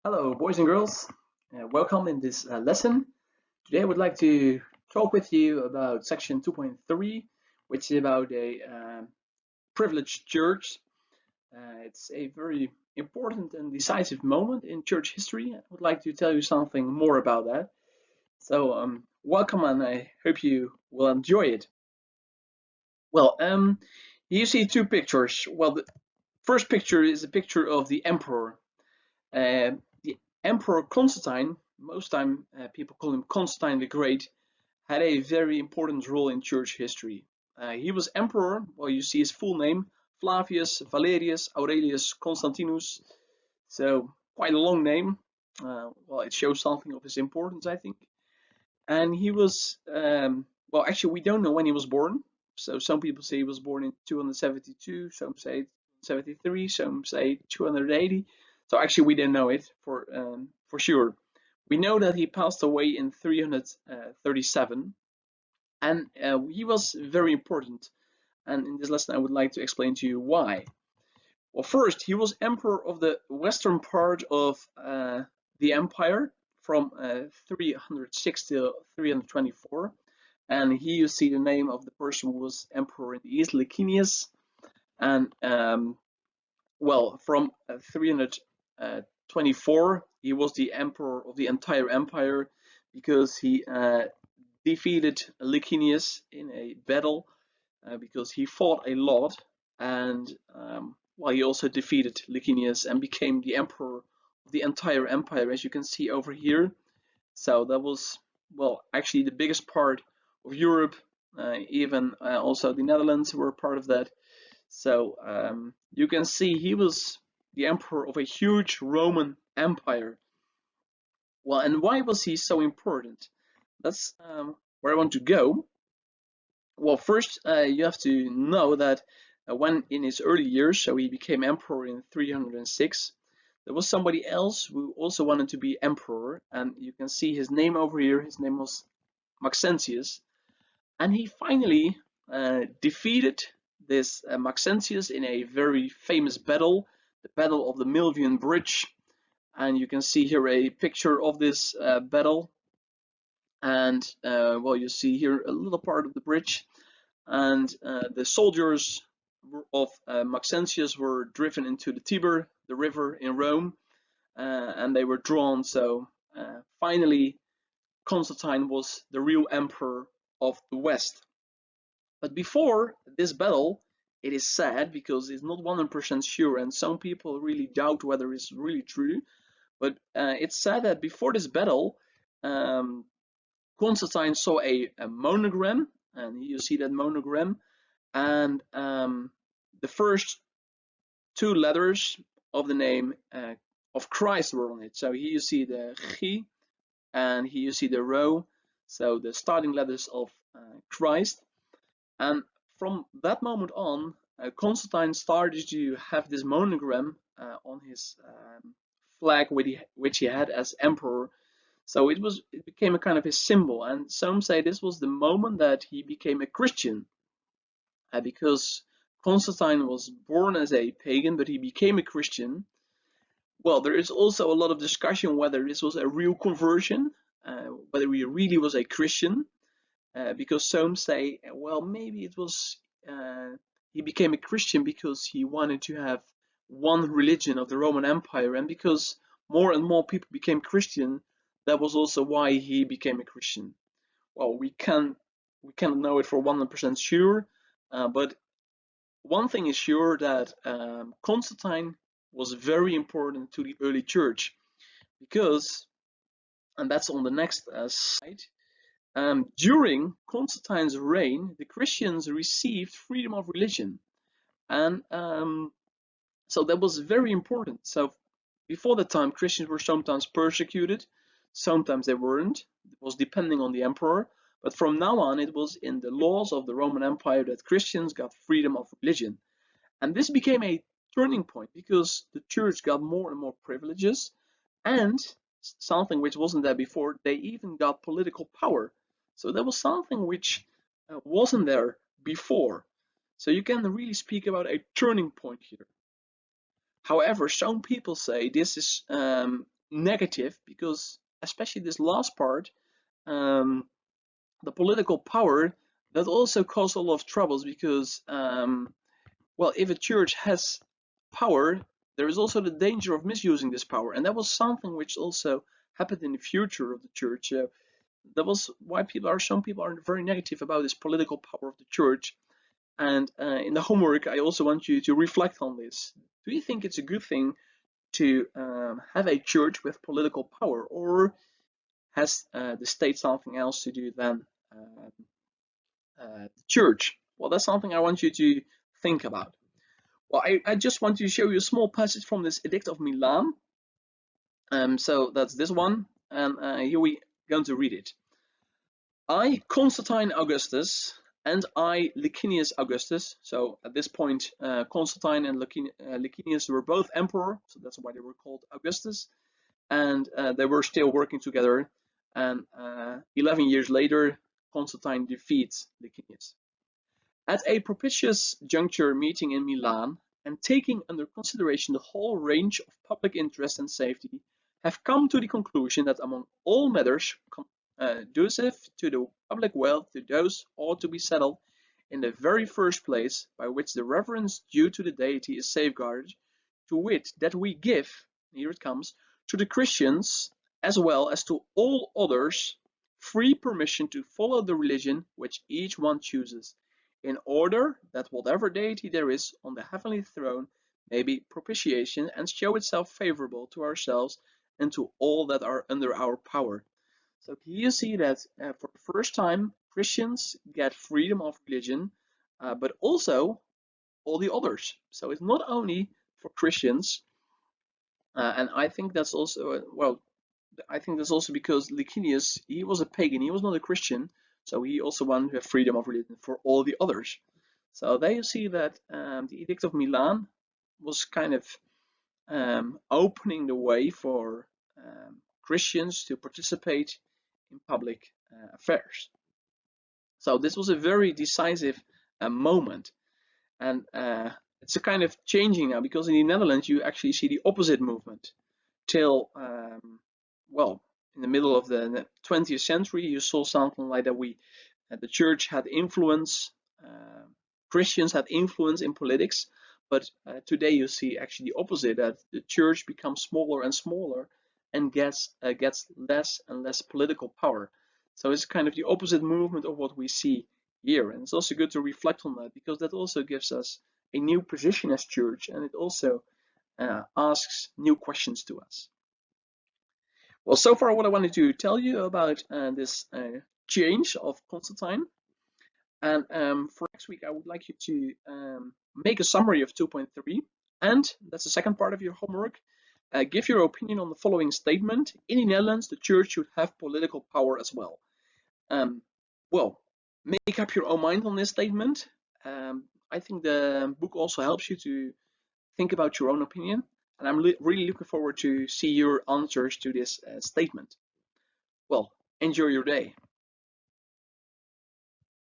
Hello, boys and girls. Welcome in this lesson. Today, I would like to talk with you about section 2.3, which is about a privileged church. It's a very important and decisive moment in church history. I would like to tell you something more about that. So, welcome, and I hope you will enjoy it. Well, you see two pictures. Well, the first picture is a picture of the emperor. The Emperor Constantine, most time people call him Constantine the Great, had a very important role in church history. He was emperor, well, you see his full name, Flavius Valerius Aurelius Constantinus, so quite a long name. Well, it shows something of his importance, I think. And he was, well, actually, we don't know when he was born. So some people say he was born in 272, some say 73, some say 280. So actually, we don't know it for sure. We know that he passed away in 337, and he was very important. And in this lesson, I would like to explain to you why. Well, first, he was emperor of the western part of the empire from 306 to 324. And here you see the name of the person who was emperor in the east, Licinius. And well, from 324, he was the emperor of the entire empire because he defeated Licinius in a battle because he fought a lot, and well, he also defeated Licinius and became the emperor of the entire empire, as you can see over here. So that was, well, actually the biggest part of Europe. Even also the Netherlands were part of that. So you can see he was the emperor of a huge Roman empire. Well, and why was he so important? That's where I want to go. Well, first, you have to know that when in his early years, so he became emperor in 306, there was somebody else who also wanted to be emperor, and you can see his name over here. His name was Maxentius, and he finally defeated this Maxentius in a very famous battle, the Battle of the Milvian Bridge. And you can see here a picture of this battle. And well, you see here a little part of the bridge, and the soldiers of Maxentius were driven into the Tiber, the river in Rome, and they were drawn. So finally, Constantine was the real emperor of the West. But before this battle, it is sad because it's not 100% sure, and some people really doubt whether it's really true. But it's said that before this battle, um, Constantine saw a monogram, and you see that monogram, and the first two letters of the name of Christ were on it. So here you see the G, and here you see the Rho, so the starting letters of Christ. And from that moment on, Constantine started to have this monogram on his flag, which he had as emperor. So it became a kind of his symbol, and some say this was the moment that he became a Christian, because Constantine was born as a pagan, but he became a Christian. Well, there is also a lot of discussion whether this was a real conversion, whether he really was a Christian, because some say, well, maybe it was he became a Christian because he wanted to have one religion of the Roman Empire, and because more and more people became Christian, that was also why he became a Christian. Well, we can't know it for 100% sure, but one thing is sure that Constantine was very important to the early church because, and that's on the next slide, during Constantine's reign, the Christians received freedom of religion, and so that was very important. So before the time, Christians were sometimes persecuted, sometimes they weren't. It was depending on the emperor. But from now on, it was in the laws of the Roman Empire that Christians got freedom of religion. And this became a turning point because the church got more and more privileges, and something which wasn't there before, they even got political power. So that was something which wasn't there before. So you can really speak about a turning point here. However, some people say this is negative, because especially this last part, the political power, that also caused a lot of troubles, because well, if a church has power, there is also the danger of misusing this power, and that was something which also happened in the future of the church. That was why some people are very negative about this political power of the church. And in the homework, I also want you to reflect on this. Do you think it's a good thing to have a church with political power, or has the state something else to do than the church? Well, that's something I want you to think about. Well, I just want to show you a small passage from this Edict of Milan. So that's this one, and here we going to read it. I, Constantine Augustus, and I, Licinius Augustus. So at this point, Constantine and Licinius were both emperor, so that's why they were called Augustus, and they were still working together. And 11 years later, Constantine defeats Licinius. At a propitious juncture meeting in Milan, and taking under consideration the whole range of public interest and safety, have come to the conclusion that among all matters conducive to the public wealth, those ought to be settled in the very first place, by which the reverence due to the deity is safeguarded, to wit, that we give, here it comes, to the Christians as well as to all others free permission to follow the religion which each one chooses, in order that whatever deity there is on the heavenly throne may be propitiation and show itself favorable to ourselves and to all that are under our power. So here you see that for the first time, Christians get freedom of religion, but also all the others. So it's not only for Christians, and I think that's also, well, I think that's also because Licinius, he was a pagan, he was not a Christian, so he also wanted to have freedom of religion for all the others. So there you see that the Edict of Milan was kind of opening the way for Christians to participate in public affairs. So this was a very decisive moment, and it's a kind of changing now, because in the Netherlands you actually see the opposite movement. Till well, in the middle of the 20th century, you saw something like that. The church had influence, Christians had influence in politics, but today you see actually the opposite, that the church becomes smaller and smaller and gets less and less political power. So it's kind of the opposite movement of what we see here, and it's also good to reflect on that, because that also gives us a new position as church, and it also asks new questions to us. Well, so far what I wanted to tell you about this change of Constantine. And for next week, I would like you to make a summary of 2.3. And that's the second part of your homework. Give your opinion on the following statement. In the Netherlands, the church should have political power as well. Well, make up your own mind on this statement. I think the book also helps you to think about your own opinion. And I'm really looking forward to see your answers to this statement. Well, enjoy your day.